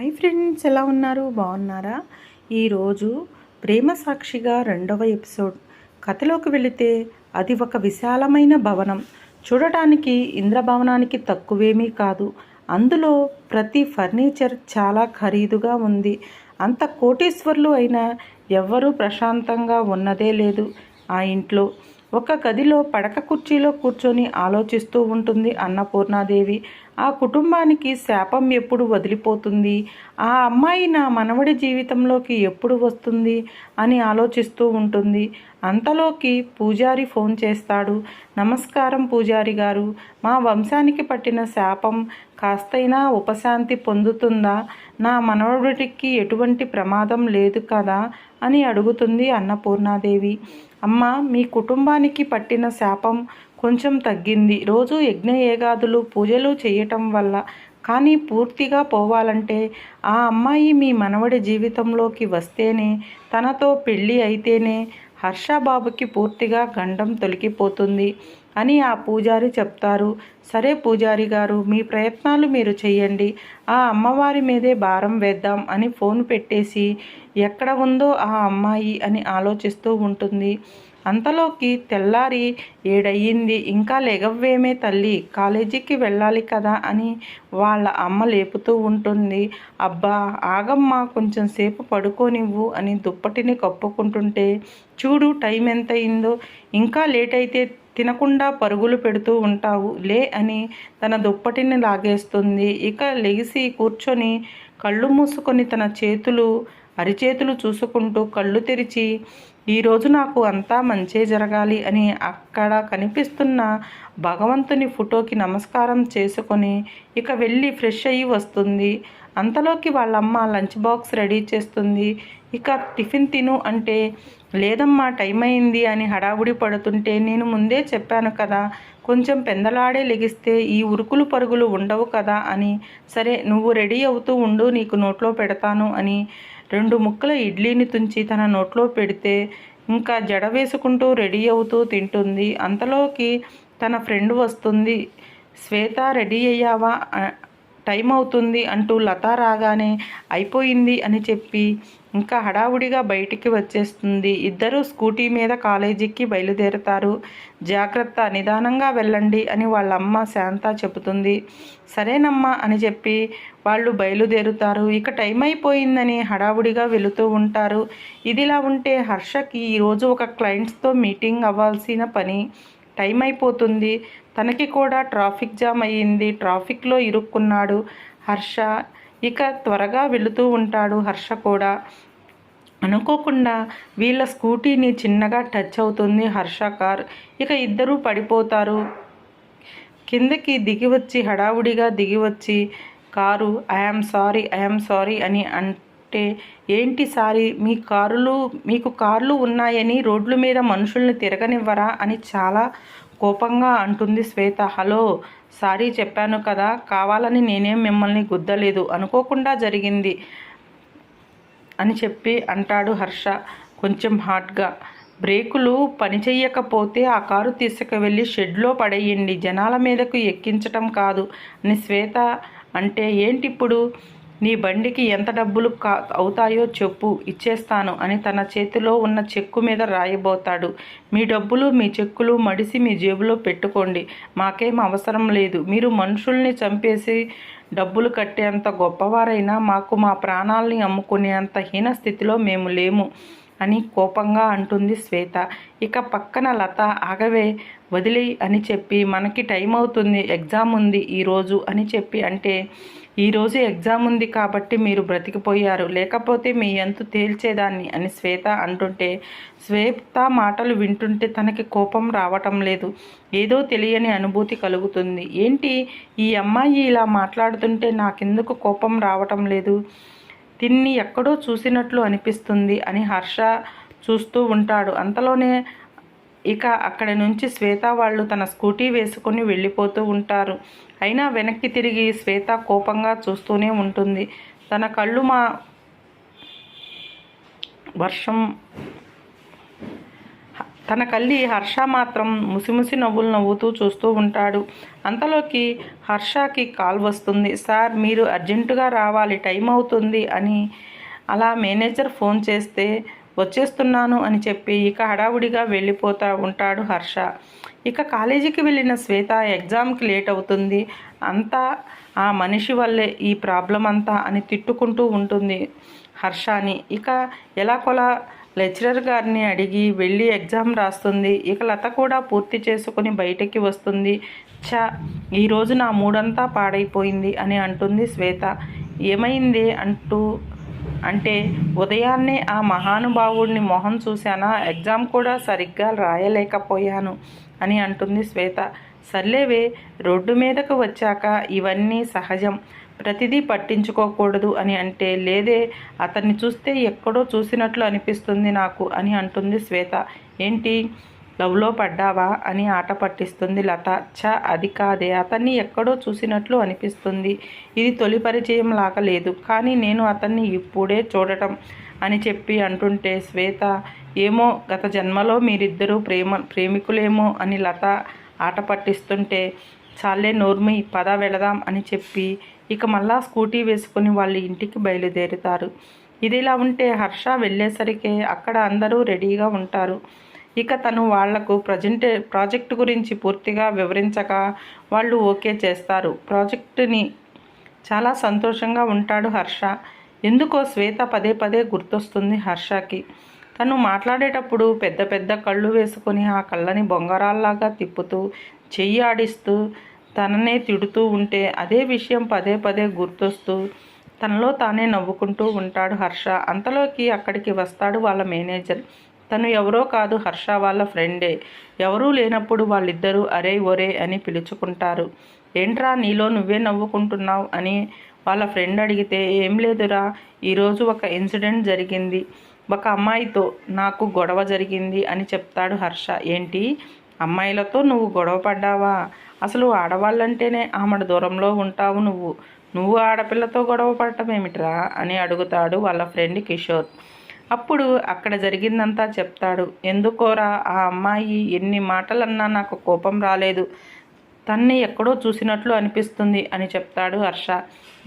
Hi friends, ఎలా ఉన్నారు? బాగున్నారా? ఈరోజు ప్రేమ సాక్షిగా 2వ ఎపిసోడ్. కథలోకి వెళితే అది ఒక విశాలమైన భవనం. చూడటానికి ఇంద్రభవనానికి తక్కువేమీ కాదు. అందులో ప్రతి ఫర్నిచర్ చాలా ఖరీదుగా ఉంది. అంత కోటీశ్వర్లు అయినా ఎవ్వరూ ప్రశాంతంగా ఉన్నదే లేదు. ఆ ఇంట్లో ఒక గదిలో పడక కుర్చీలో కూర్చొని ఆలోచిస్తూ ఉంటుంది అన్నపూర్ణాదేవి. ఆ కుటుంబానికి శాపం ఎప్పుడు వదిలిపోతుంది, ఆ అమ్మాయి నా మనవడి జీవితంలోకి ఎప్పుడు వస్తుంది అని ఆలోచిస్తూ ఉంటుంది. అంతలోకి పూజారి ఫోన్ చేస్తాడు. నమస్కారం పూజారి గారు, మా వంశానికి పట్టిన శాపం కాస్తైనా ఉపశాంతి పొందుతుందా? నా మనవడికి ఎటువంటి ప్రమాదం లేదు కదా అని అడుగుతుంది అన్నపూర్ణాదేవి. అమ్మ, మీ కుటుంబానికి పట్టిన శాపం కొంచెం తగ్గింది. రోజు యజ్ఞ ఏగాదులు పూజలు చేయటం వల్ల. కానీ పూర్తిగా పోవాలంటే ఆ అమ్మాయి మీ మనవడి జీవితంలోకి వస్తేనే, తనతో పెళ్ళి అయితేనే హర్షబాబుకి పూర్తిగా గండం తొలగిపోతుంది అని ఆ పూజారి చెప్తారు. సరే పూజారి గారు, మీ ప్రయత్నాలు మీరు చెయ్యండి. ఆ అమ్మవారి మీదే భారం వేద్దాం అని ఫోన్ పెట్టేసి ఎక్కడ ఉందో ఆ అమ్మాయి అని ఆలోచిస్తూ ఉంటుంది. అంతలోకి తెల్లారి 7 అయ్యింది. ఇంకా లెగవ్వేమే తల్లి, కాలేజీకి వెళ్ళాలి కదా అని వాళ్ళ అమ్మ లేపుతూ ఉంటుంది. అబ్బా ఆగమ్మా, కొంచెం సేపు పడుకోనివ్వు అని దుప్పటిని కప్పుకుంటుంటే, చూడు టైం ఎంత అయిందో, ఇంకా లేట్ అయితే తినకుండా పరుగులు పెడుతూ ఉంటావు లే అని తన దుప్పటిని లాగేస్తుంది. ఇక లెగిసి కూర్చొని కళ్ళు మూసుకొని తన అరిచేతులు చూసుకుంటూ కళ్ళు తెరిచి, ఈరోజు నాకు అంతా మంచే జరగాలి అని అక్కడ కనిపిస్తున్న భగవంతుని ఫోటోకి నమస్కారం చేసుకొని ఇక వెళ్ళి ఫ్రెష్ అయ్యి వస్తుంది. అంతలోకి వాళ్ళమ్మ లంచ్ బాక్స్ రెడీ చేస్తుంది. ఇక టిఫిన్ తిను అంటే, లేదమ్మా టైం అయింది అని హడావుడి పడుతుంటే, నేను ముందే చెప్పాను కదా, కొంచెం పెందలాడే లెగిస్తే ఈ ఉరుకులు పరుగులు ఉండవు కదా అని, సరే నువ్వు రెడీ అవుతూ ఉండు, నీకు నోట్లో పెడతాను అని 2 ముక్కల ఇడ్లీని తుంచి తన నోట్లో పెడితే ఇంకా జడ వేసుకుంటూ రెడీ అవుతూ తింటుంది. అంతలోకి తన ఫ్రెండ్ వస్తుంది. శ్వేత, రెడీ అయ్యావా, టైం అవుతుంది అంటూ లత రాగానే అయిపోయింది అని చెప్పి ఇంకా హడావుడిగా బయటికి వచ్చేస్తుంది. ఇద్దరూ స్కూటీ మీద కాలేజీకి బయలుదేరుతారు. జాగ్రత్త, నిదానంగా వెళ్ళండి అని వాళ్ళమ్మ శాంత చెబుతుంది. సరేనమ్మా అని చెప్పి వాళ్ళు బయలుదేరుతారు. ఇక టైం అయిపోయిందని హడావుడిగా వెళుతూ ఉంటారు. ఇదిలా ఉంటే హర్షకి ఈరోజు ఒక క్లయింట్స్తో మీటింగ్ అవ్వాల్సిన పని. టైం అయిపోతుంది. తనకి కూడా ట్రాఫిక్ జామ్ అయ్యింది. ట్రాఫిక్లో ఇరుక్కున్నాడు హర్ష. ఇక త్వరగా వెళుతూ ఉంటాడు హర్ష కూడా. అనుకోకుండా వీళ్ళ స్కూటీని చిన్నగా టచ్ అవుతుంది హర్ష కార్. ఇక ఇద్దరూ పడిపోతారు. కిందకి దిగివచ్చి హడావుడిగా దిగివచ్చి కారు ఐఆమ్ సారీ అని అంటే, ఏంటి సారీ, మీకు కార్లు ఉన్నాయని రోడ్ల మీద మనుషుల్ని తిరగనివ్వరా అని చాలా కోపంగా అంటుంది శ్వేత. హలో, సారీ చెప్పాను కదా, కావాలని నేనేం మిమ్మల్ని గుద్దలేదు, అనుకోకుండా జరిగింది అని చెప్పి అంటాడు హర్ష కొంచెం హాట్గా. బ్రేకులు పనిచెయ్యకపోతే ఆ కారు తీసుకువెళ్ళి షెడ్లో పడేయండి, జనాల మీదకు ఎక్కించటం కాదు అని శ్వేత అంటే, ఏంటిప్పుడు నీ బండికి ఎంత డబ్బులు అవుతాయో చెప్పు, ఇచ్చేస్తాను అని తన చేతిలో ఉన్న చెక్కు మీద రాయబోతాడు. మీ డబ్బులు మీ చెక్కులు మడిసి మీ జేబులో పెట్టుకోండి, మాకేం అవసరం లేదు. మీరు మనుషుల్ని చంపేసి డబ్బులు కట్టేంత గొప్పవారైనా మాకు మా ప్రాణాలని అమ్ముకునేంత హీన స్థితిలో మేము లేము అని కోపంగా అంటుంది శ్వేత. ఇక పక్కన లత, ఆగవే, వదిలేయి అని చెప్పి, మనకి టైం అవుతుంది, ఎగ్జామ్ ఉంది ఈరోజు అని చెప్పి అంటే, ఈరోజు ఎగ్జామ్ ఉంది కాబట్టి మీరు బ్రతికిపోయారు, లేకపోతే మీ అంతు తేల్చేదాన్ని అని శ్వేత అంటుంటే, శ్వేత మాటలు వింటుంటే తనకి కోపం రావటం లేదు, ఏదో తెలియని అనుభూతి కలుగుతుంది. ఏంటి ఈ అమ్మాయి ఇలా మాట్లాడుతుంటే నాకెందుకు కోపం రావటం లేదు, తిన్ని ఎక్కడో చూసినట్లు అనిపిస్తుంది అని హర్ష చూస్తూ ఉంటాడు. అంతలోనే ఇక అక్కడి నుంచి శ్వేత వాళ్ళు తన స్కూటీ వేసుకొని వెళ్ళిపోతూ ఉంటారు. అయినా వెనక్కి తిరిగి శ్వేత కోపంగా చూస్తూనే ఉంటుంది. తన కళ్ళు తన కళ్ళి హర్ష మాత్రం ముసిముసి నవ్వులు నవ్వుతూ చూస్తూ ఉంటాడు. అంతలోకి హర్షకి కాల్ వస్తుంది. సార్, మీరు అర్జెంటుగా రావాలి, టైం అవుతుంది అని. అలా మేనేజర్ ఫోన్ చేస్తే వచ్చేస్తున్నాను అని చెప్పి ఇక హడావుడిగా వెళ్ళిపోతూ ఉంటాడు హర్ష. ఇక కాలేజీకి వెళ్ళిన శ్వేత ఎగ్జామ్కి లేట్ అవుతుంది, అంతా ఆ మనిషి వల్లే ఈ ప్రాబ్లం అంతా అని తిట్టుకుంటూ ఉంటుంది హర్షని. ఇక ఎలాకొలా లెక్చరర్ గారిని అడిగి వెళ్ళి ఎగ్జామ్ రాస్తుంది. ఇక లత కూడా పూర్తి చేసుకుని బయటికి వస్తుంది. ఈరోజు నా మూడంతా పాడైపోయింది అని అంటుంది శ్వేత. ఏమైంది అంటే ఉదయాన్నే ఆ మహానుభావుడిని మొహం చూశానా, ఎగ్జామ్ కూడా సరిగ్గా రాయలేకపోయాను అని అంటుంది శ్వేత. సర్లేవే, రోడ్డు మీదకు వచ్చాక ఇవన్నీ సహజం, ప్రతిదీ పట్టించుకోకూడదు అని అంటే, లేదే అతన్ని చూస్తే ఎక్కడో చూసినట్లు అనిపిస్తుంది నాకు అని అంటుంది శ్వేత. ఏంటి, లవ్లో పడ్డావా అని ఆట పట్టిస్తుంది లత. అది కాదే, అతన్ని ఎక్కడో చూసినట్లు అనిపిస్తుంది. ఇది తొలి పరిచయం లాగా లేదు, కానీ నేను అతన్ని ఇప్పుడే చూడటం అని చెప్పి అంటుంటే శ్వేత, ఏమో గత జన్మలో మీరిద్దరూ ప్రేమికులేమో అని లత ఆట పట్టిస్తుంటే, చాలే నోర్మి, పద వెళదాం అని చెప్పి ఇక మళ్ళా స్కూటీ వేసుకుని వాళ్ళ ఇంటికి బయలుదేరుతారు. ఇదిలా ఉంటే హర్ష వెళ్ళేసరికి అక్కడ అందరూ రెడీగా ఉంటారు. ఇక తను వాళ్లకు ప్రాజెక్టు గురించి పూర్తిగా వివరించక వాళ్ళు ఓకే చేస్తారు. ప్రాజెక్టుని చాలా సంతోషంగా ఉంటాడు హర్ష. ఎందుకో శ్వేత పదే పదే గుర్తొస్తుంది హర్షకి. తను మాట్లాడేటప్పుడు పెద్ద పెద్ద కళ్ళు వేసుకొని ఆ కళ్ళని బొంగరాల్లాగా తిప్పుతూ చెయ్యి ఆడిస్తూ తననే తిడుతూ ఉంటే అదే విషయం పదే పదే గుర్తొస్తూ తనలో తానే నవ్వుకుంటూ ఉంటాడు హర్ష. అంతలోకి అక్కడికి వస్తాడు వాళ్ళ మేనేజర్. తను ఎవరో కాదు, హర్ష వాళ్ళ ఫ్రెండే. ఎవరూ లేనప్పుడు వాళ్ళిద్దరూ అరే ఒరే అని పిలుచుకుంటారు. ఏంట్రా నీలో నువ్వే నవ్వుకుంటున్నావు అని వాళ్ళ ఫ్రెండ్ అడిగితే, ఏం లేదురా, ఈరోజు ఒక ఇన్సిడెంట్ జరిగింది, ఒక అమ్మాయితో నాకు గొడవ జరిగింది అని చెప్తాడు హర్ష. ఏంటి, అమ్మాయిలతో నువ్వు గొడవ పడ్డావా? అసలు ఆడవాళ్ళంటేనే ఆమెడ దూరంలో ఉంటావు నువ్వు ఆడపిల్లతో గొడవ పడటం ఏమిట్రా అని అడుగుతాడు వాళ్ళ ఫ్రెండ్ కిషోర్. అప్పుడు అక్కడ జరిగిందంతా చెప్తాడు. ఎందుకోరా, ఆ అమ్మాయి ఎన్ని మాటలన్నా నాకు కోపం రాలేదు, తన్ని ఎక్కడో చూసినట్లు అనిపిస్తుంది అని చెప్తాడు హర్ష.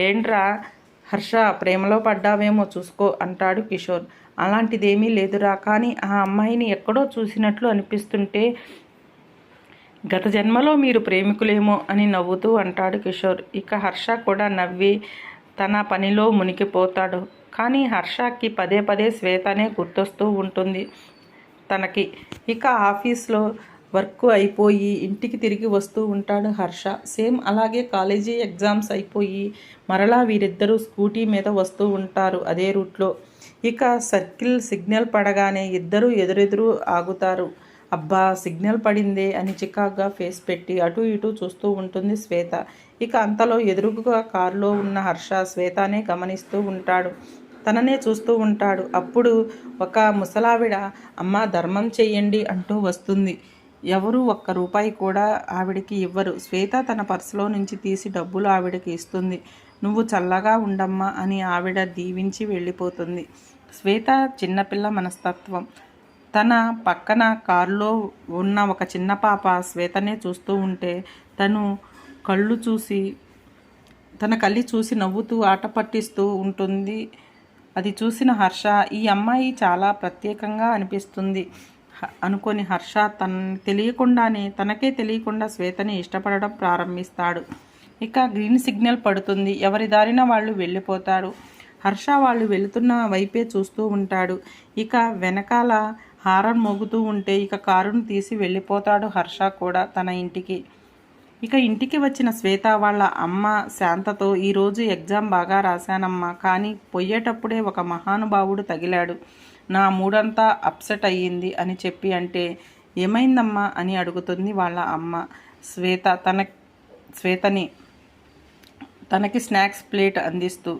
ఏంట్రా హర్ష, ప్రేమలో పడ్డావేమో చూసుకో అంటాడు కిషోర్. అలాంటిదేమీ లేదురా, కానీ ఆ అమ్మాయిని ఎక్కడో చూసినట్లు అనిపిస్తుంటే గత జన్మలో మీరు ప్రేమికులేమో అని నవ్వుతూ అంటాడు కిషోర్. ఇక హర్ష కూడా నవ్వి తన పనిలో మునిగిపోతాడు. కానీ హర్షకి పదే పదే శ్వేతనే గుర్తొస్తూ ఉంటుంది తనకి. ఇక ఆఫీస్లో వర్క్ అయిపోయి ఇంటికి తిరిగి వస్తూ ఉంటాడు హర్ష. సేమ్ అలాగే కాలేజీ ఎగ్జామ్స్ అయిపోయి మరలా వీరిద్దరూ స్కూటీ మీద వస్తూ ఉంటారు అదే రూట్లో. ఇక సర్కిల్ సిగ్నల్ పడగానే ఇద్దరూ ఎదురెదురు ఆగుతారు. అబ్బా, సిగ్నల్ పడిందే అని చికాగ్గా ఫేస్ పెట్టి అటు ఇటు చూస్తూ ఉంటుంది శ్వేత. ఇక అంతలో ఎదురుగా కారులో ఉన్న హర్ష శ్వేతనే గమనిస్తూ ఉంటాడు, తననే చూస్తూ ఉంటాడు. అప్పుడు ఒక ముసలావిడ, అమ్మ ధర్మం చెయ్యండి అంటూ వస్తుంది. ఎవరు ఒక్క రూపాయి కూడా ఆవిడికి ఇవ్వరు. శ్వేత తన పర్సులో నుంచి తీసి డబ్బులు ఆవిడకి ఇస్తుంది. నువ్వు చల్లగా ఉండమ్మా అని ఆవిడ దీవించి వెళ్ళిపోతుంది. శ్వేత చిన్నపిల్ల మనస్తత్వం. తన పక్కన కారులో ఉన్న ఒక చిన్న పాప శ్వేతనే చూస్తూ ఉంటే తన కళ్ళు చూసి నవ్వుతూ ఆట పట్టిస్తూ ఉంటుంది. అది చూసిన హర్ష, ఈ అమ్మాయి చాలా ప్రత్యేకంగా అనిపిస్తుంది అనుకొని హర్ష తనకే తెలియకుండా శ్వేతని ఇష్టపడడం ప్రారంభిస్తాడు. ఇక గ్రీన్ సిగ్నల్ పడుతుంది. ఎవరి దారిన వాళ్ళు వెళ్ళిపోతారు. హర్ష వాళ్ళు వెళుతున్న వైపే చూస్తూ ఉంటాడు. ఇక వెనకాల హారన్ మోగుతూ ఉంటే ఇక కారును తీసి వెళ్ళిపోతాడు హర్ష కూడా తన ఇంటికి. ఇక ఇంటికి వచ్చిన శ్వేత వాళ్ళ అమ్మ శాంతతో, ఈరోజు ఎగ్జామ్ బాగా రాశానమ్మా, కానీ పోయేటప్పుడే ఒక మహానుభావుడు తగిలాడు, నా మూడంతా అప్సెట్ అయ్యింది అని చెప్పి అంటే, ఏమైందమ్మా అని అడుగుతుంది వాళ్ళ అమ్మ. శ్వేతని తనకి స్నాక్స్ ప్లేట్ అందిస్తూ,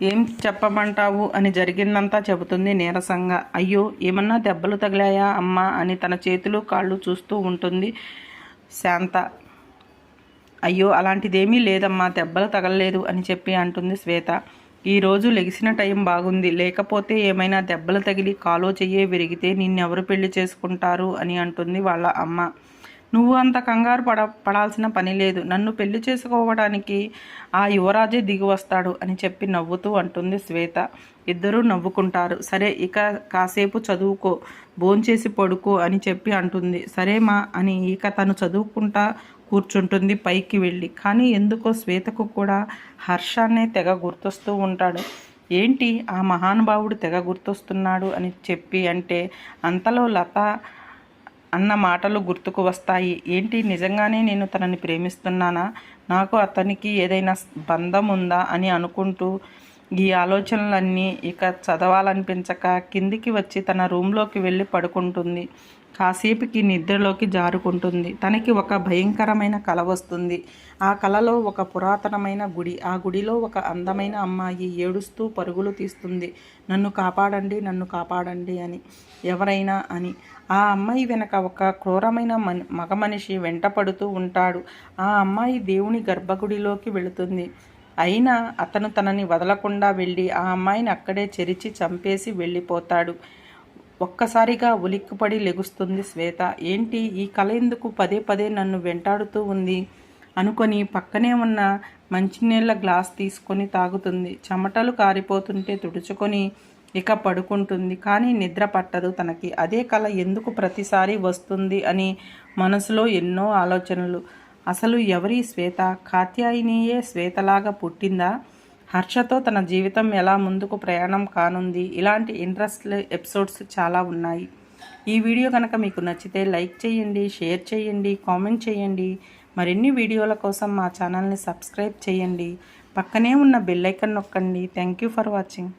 ఏం చెప్పమంటావు అని జరిగిందంతా చెబుతుంది నీరసంగా. అయ్యో, ఏమన్నా దెబ్బలు తగిలాయా అమ్మా అని తన చేతులు కాళ్ళు చూస్తూ ఉంటుంది శాంత. అయ్యో, అలాంటిదేమీ లేదమ్మా, దెబ్బలు తగలలేదు అని చెప్పి అంటుంది శ్వేత. ఈరోజు లెగిసిన టైం బాగుంది, లేకపోతే ఏమైనా దెబ్బలు తగిలి కాలో చెయ్యే విరిగితే నిన్నెవరు పెళ్లి చేసుకుంటారు అని అంటుంది వాళ్ళ అమ్మ. నువ్వు అంత కంగారు పడాల్సిన పని లేదు, నన్ను పెళ్లి చేసుకోవడానికి ఆ యువరాజే దిగి వస్తాడు అని చెప్పి నవ్వుతూ అంటుంది శ్వేత. ఇద్దరూ నవ్వుకుంటారు. సరే ఇక కాసేపు చదువుకో, భోంచేసి పడుకో అని చెప్పి అంటుంది. సరేమా అని ఇక తను చదువుకుంటా కూర్చుంటుంది పైకి వెళ్ళి. కానీ ఎందుకో శ్వేతకు కూడా హర్షాన్నే తెగ గుర్తొస్తూ ఉంటాడు. ఏంటి ఆ మహానుభావుడు తెగ గుర్తొస్తున్నాడు అని చెప్పి అంటే అంతలో లత అన్న మాటలు గుర్తుకు వస్తాయి. ఏంటి నిజంగానే నేను తనని ప్రేమిస్తున్నానా, నాకు అతనికి ఏదైనా బంధం ఉందా అని అనుకుంటూ ఈ ఆలోచనలన్నీ ఇక చదవాలనిపించక కిందికి వచ్చి తన రూమ్లోకి వెళ్ళి పడుకుంటుంది. కాసేపుకి నిద్రలోకి జారుకుంటుంది. తనకి ఒక భయంకరమైన కల వస్తుంది. ఆ కలలో ఒక పురాతనమైన గుడి, ఆ గుడిలో ఒక అందమైన అమ్మాయి ఏడుస్తూ పరుగులు తీస్తుంది. నన్ను కాపాడండి, నన్ను కాపాడండి అని, ఎవరైనా అని. ఆ అమ్మాయి వెనక ఒక క్రూరమైన మగ మనిషి వెంటపడుతూ ఉంటాడు. ఆ అమ్మాయి దేవుని గర్భగుడిలోకి వెళుతుంది. అయినా అతను తనని వదలకుండా వెళ్ళి ఆ అమ్మాయిని అక్కడే చెరిచి చంపేసి వెళ్ళిపోతాడు. ఒక్కసారిగా ఉలిక్కిపడి లెగుస్తుంది శ్వేత. ఏంటి ఈ కల ఎందుకు పదే పదే నన్ను వెంటాడుతూ ఉంది అనుకొని పక్కనే ఉన్న మంచినీళ్ళ గ్లాస్ తీసుకొని తాగుతుంది. చెమటలు కారిపోతుంటే తుడుచుకొని ఇక పడుకుంటుంది. కానీ నిద్ర పట్టదు తనకి. అదే కల ఎందుకు ప్రతిసారి వస్తుంది అని మనసులో ఎన్నో ఆలోచనలు. అసలు ఎవరి శ్వేత? కాత్యాయినియే శ్వేతలాగా పుట్టిందా? హర్షతో తన జీవితం ఎలా ముందుకు ప్రయాణం కానుంది? ఇలాంటి ఇంట్రెస్ట్లెస్ ఎపిసోడ్స్ చాలా ఉన్నాయి. ఈ వీడియో కనుక మీకు నచ్చితే లైక్ చేయండి, షేర్ చేయండి, కామెంట్ చేయండి. మరిన్ని వీడియోల కోసం మా ఛానల్ని సబ్స్క్రైబ్ చేయండి. పక్కనే ఉన్న బెల్ ఐకాన్ నొక్కండి. Thank you for watching.